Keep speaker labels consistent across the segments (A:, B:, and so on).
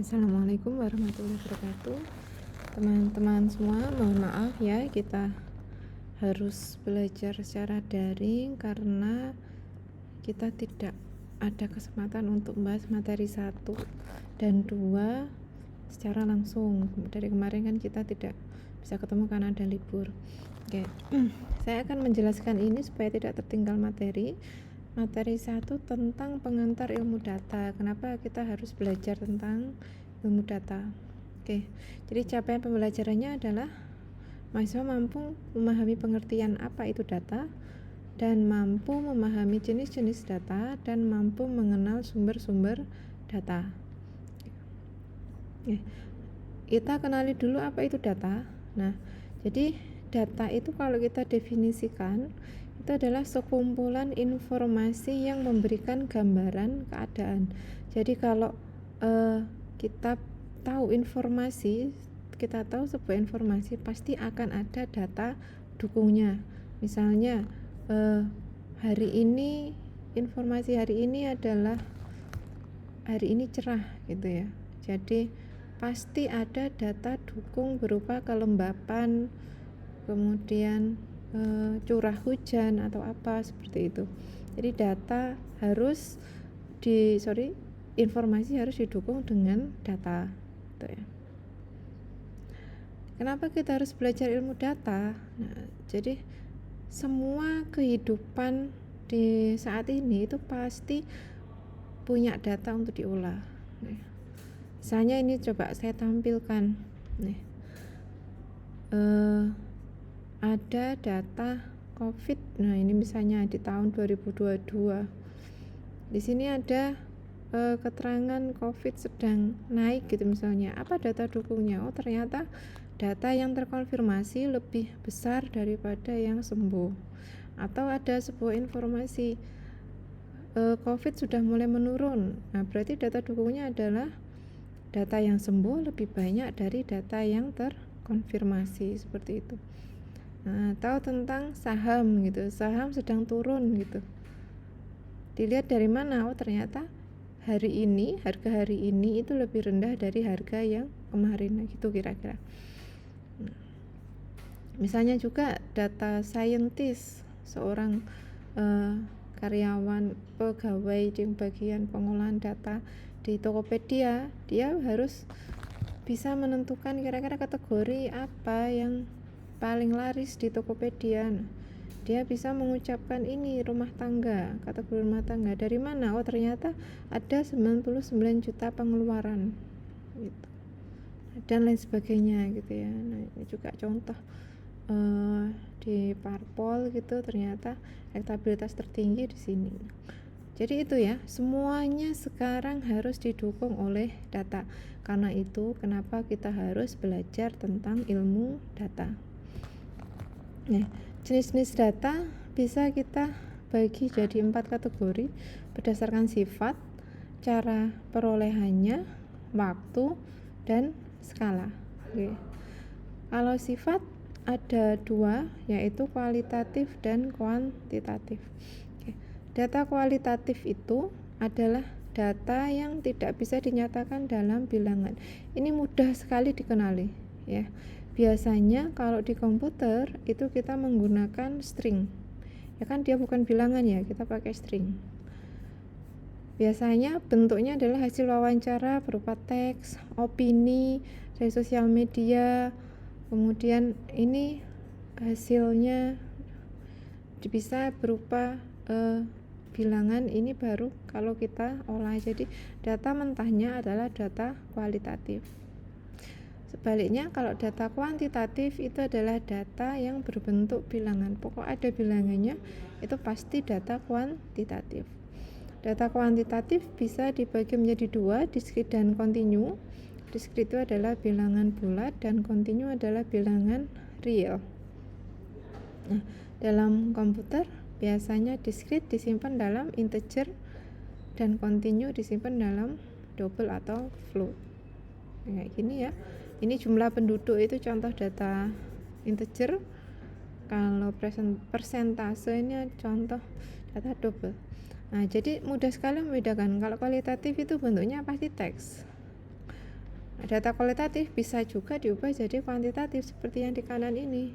A: Assalamualaikum warahmatullahi wabarakatuh. Teman-teman semua, mohon maaf ya, kita harus belajar secara daring karena kita tidak ada kesempatan untuk membahas materi 1 dan 2 secara langsung. Dari kemarin kan kita tidak bisa ketemu karena ada libur. Oke. Saya akan menjelaskan ini supaya tidak tertinggal materi. Materi 1 tentang pengantar ilmu data. Kenapa kita harus belajar tentang ilmu data? Oke. Jadi capaian pembelajarannya adalah mahasiswa mampu memahami pengertian apa itu data dan mampu memahami jenis-jenis data dan mampu mengenal sumber-sumber data. Oke. Kita kenali dulu apa itu data. Nah, jadi data itu kalau kita definisikan itu adalah sekumpulan informasi yang memberikan gambaran keadaan. Jadi kalau kita tahu informasi, kita tahu sebuah informasi pasti akan ada data dukungnya. Misalnya hari ini, informasi hari ini adalah hari ini cerah gitu ya. Jadi pasti ada data dukung berupa kelembapan, kemudian curah hujan atau apa seperti itu. Jadi data harus informasi harus didukung dengan data gitu ya. Kenapa kita harus belajar ilmu data? Nah, jadi semua kehidupan di saat ini itu pasti punya data untuk diolah. Misalnya ini coba saya tampilkan nih. Ada data COVID. Nah, ini misalnya di tahun 2022. Di sini ada keterangan COVID sedang naik gitu misalnya. Apa data dukungnya? Oh, ternyata data yang terkonfirmasi lebih besar daripada yang sembuh. Atau ada sebuah informasi COVID sudah mulai menurun. Nah, berarti data dukungnya adalah data yang sembuh lebih banyak dari data yang terkonfirmasi, seperti itu. Nah, tahu tentang saham gitu, saham sedang turun gitu. Dilihat dari mana? Oh, ternyata harga hari ini itu lebih rendah dari harga yang kemarin, gitu kira-kira. Misalnya juga data saintis, seorang karyawan pegawai di bagian pengolahan data di Tokopedia, dia harus bisa menentukan kira-kira kategori apa yang paling laris di Tokopedia. Dia bisa mengucapkan ini rumah tangga, kategori rumah tangga. Dari mana? Oh, ternyata ada 99 juta pengeluaran gitu. Dan lain sebagainya gitu ya. Nah, ini juga contoh di parpol gitu, ternyata elektabilitas tertinggi di sini. Jadi itu ya, semuanya sekarang harus didukung oleh data. Karena itu kenapa kita harus belajar tentang ilmu data. Nah, jenis-jenis data bisa kita bagi jadi 4 kategori berdasarkan sifat, cara perolehannya, waktu, dan skala. Oke. Kalau sifat ada 2, yaitu kualitatif dan kuantitatif. Oke. Data kualitatif itu adalah data yang tidak bisa dinyatakan dalam bilangan. Ini mudah sekali dikenali ya. Biasanya kalau di komputer itu kita menggunakan string. Ya kan dia bukan bilangan ya, kita pakai string. Biasanya bentuknya adalah hasil wawancara berupa teks, opini dari sosial media. Kemudian ini hasilnya bisa berupa bilangan, ini baru kalau kita olah. Jadi data mentahnya adalah data kualitatif. Sebaliknya kalau data kuantitatif itu adalah data yang berbentuk bilangan. Pokok ada bilangannya, itu pasti data kuantitatif. Data kuantitatif bisa dibagi menjadi 2, diskrit dan kontinu. Diskrit itu adalah bilangan bulat dan kontinu adalah bilangan real. Nah, dalam komputer biasanya diskrit disimpan dalam integer dan kontinu disimpan dalam double atau float. Kayak gini ya. Ini jumlah penduduk, itu contoh data integer. Kalau persentase ini contoh data double. Nah, jadi mudah sekali membedakan. Kalau kualitatif itu bentuknya pasti teks. Data kualitatif bisa juga diubah jadi kuantitatif seperti yang di kanan ini.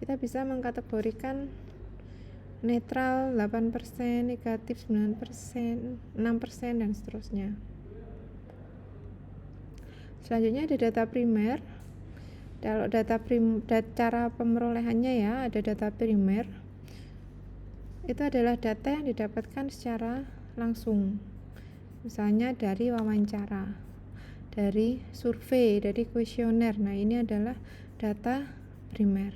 A: Kita bisa mengkategorikan netral 8%, negatif 9%, 6%, dan seterusnya. Selanjutnya ada data primer. Kalau cara pemerolehannya ya, ada data primer. Itu adalah data yang didapatkan secara langsung. Misalnya dari wawancara, dari survei, dari kuesioner. Nah, ini adalah data primer.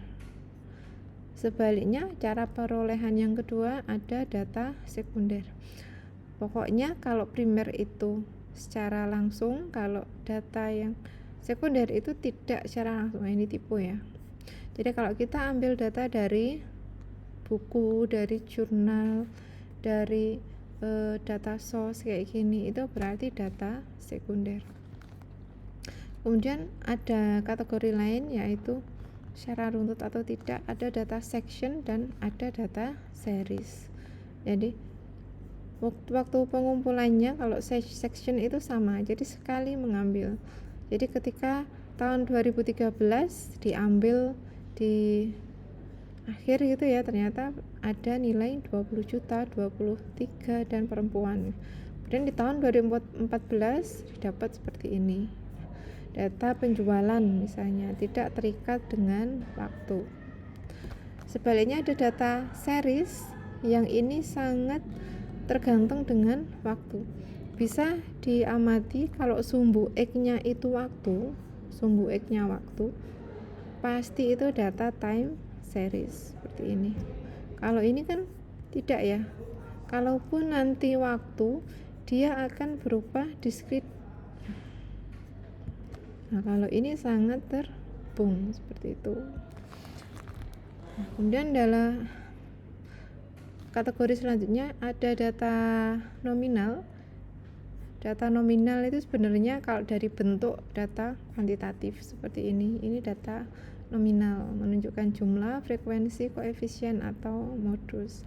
A: Sebaliknya, cara perolehan yang kedua ada data sekunder. Pokoknya kalau primer itu secara langsung, kalau data yang sekunder itu tidak secara langsung. Ini tipe ya. Jadi kalau kita ambil data dari buku, dari jurnal, dari data source kayak gini, itu berarti data sekunder. Kemudian ada kategori lain yaitu secara runtut atau tidak, ada data section dan ada data series. Jadi waktu pengumpulannya kalau section itu sama, jadi sekali mengambil. Jadi ketika tahun 2013 diambil di akhir gitu ya, ternyata ada nilai 20 juta, 23 dan perempuan. Kemudian di tahun 2014 didapat seperti ini. Data penjualan misalnya tidak terikat dengan waktu. Sebaliknya ada data series yang ini sangat tergantung dengan waktu. Bisa diamati kalau sumbu X-nya itu waktu, sumbu X-nya waktu, pasti itu data time series seperti ini. Kalau ini kan tidak ya. Kalaupun nanti waktu, dia akan berubah discrete. Nah, kalau ini sangat terhubung seperti itu. Nah, kemudian dalam kategori selanjutnya ada data nominal. Data nominal itu sebenarnya kalau dari bentuk data kuantitatif seperti ini data nominal, menunjukkan jumlah, frekuensi, koefisien atau modus.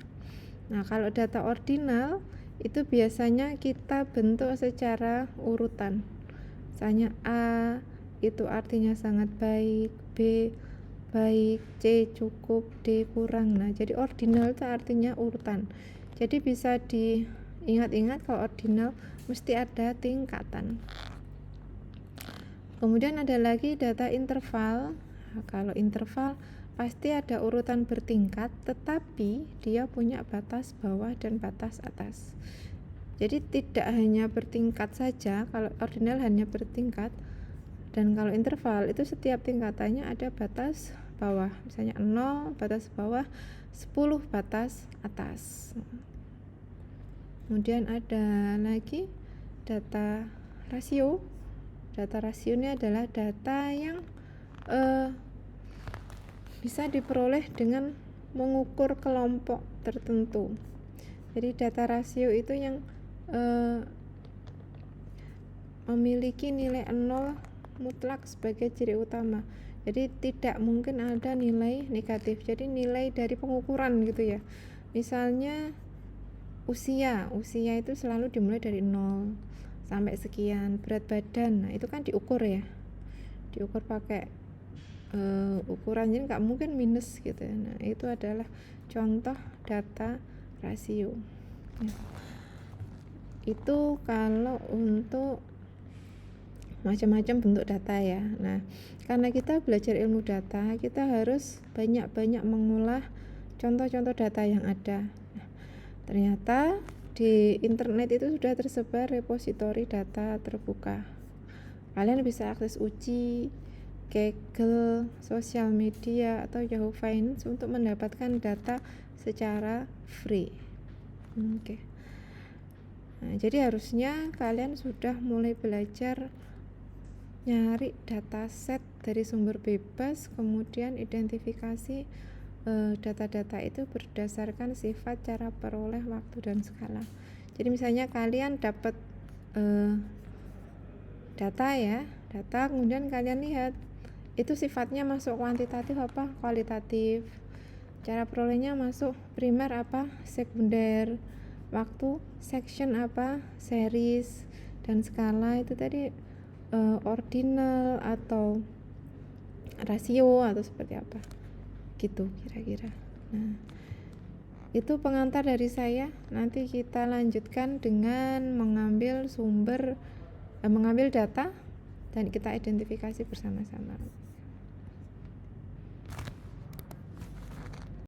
A: Nah, kalau data ordinal itu biasanya kita bentuk secara urutan. Misalnya A itu artinya sangat baik, B baik, C cukup, D kurang. Nah, jadi ordinal itu artinya urutan. Jadi bisa diingat-ingat kalau ordinal mesti ada tingkatan. Kemudian ada lagi data interval. Nah, kalau interval pasti ada urutan bertingkat, tetapi dia punya batas bawah dan batas atas. Jadi tidak hanya bertingkat saja, kalau ordinal hanya bertingkat, dan kalau interval itu setiap tingkatannya ada batas bawah, misalnya 0 batas bawah, 10 batas atas. Kemudian ada lagi data rasio. Data rasio ini adalah data yang bisa diperoleh dengan mengukur kelompok tertentu. Jadi data rasio itu yang memiliki nilai 0 mutlak sebagai ciri utama. Jadi tidak mungkin ada nilai negatif. Jadi nilai dari pengukuran gitu ya. Misalnya usia itu selalu dimulai dari 0 sampai sekian. Berat badan, nah itu kan diukur ya, diukur pakai ukuran, jadi nggak mungkin minus gitu ya. Nah, itu adalah contoh data rasio. Nah, itu kalau untuk macam-macam bentuk data ya. Nah, karena kita belajar ilmu data, kita harus banyak-banyak mengolah contoh-contoh data yang ada. Nah, ternyata di internet itu sudah tersebar repositori data terbuka. Kalian bisa akses uji, Kaggle, sosial media, atau Yahoo Finance untuk mendapatkan data secara free. Oke. Nah, jadi harusnya kalian sudah mulai belajar nyari dataset dari sumber bebas, kemudian identifikasi data-data itu berdasarkan sifat, cara peroleh, waktu, dan skala. Jadi misalnya kalian dapat data ya, data, kemudian kalian lihat itu sifatnya masuk kuantitatif apa kualitatif, cara perolehnya masuk primer apa sekunder, waktu section apa series, dan skala itu tadi ordinal atau rasio atau seperti apa gitu kira-kira. Nah, itu pengantar dari saya. Nanti kita lanjutkan dengan mengambil mengambil data dan kita identifikasi bersama-sama.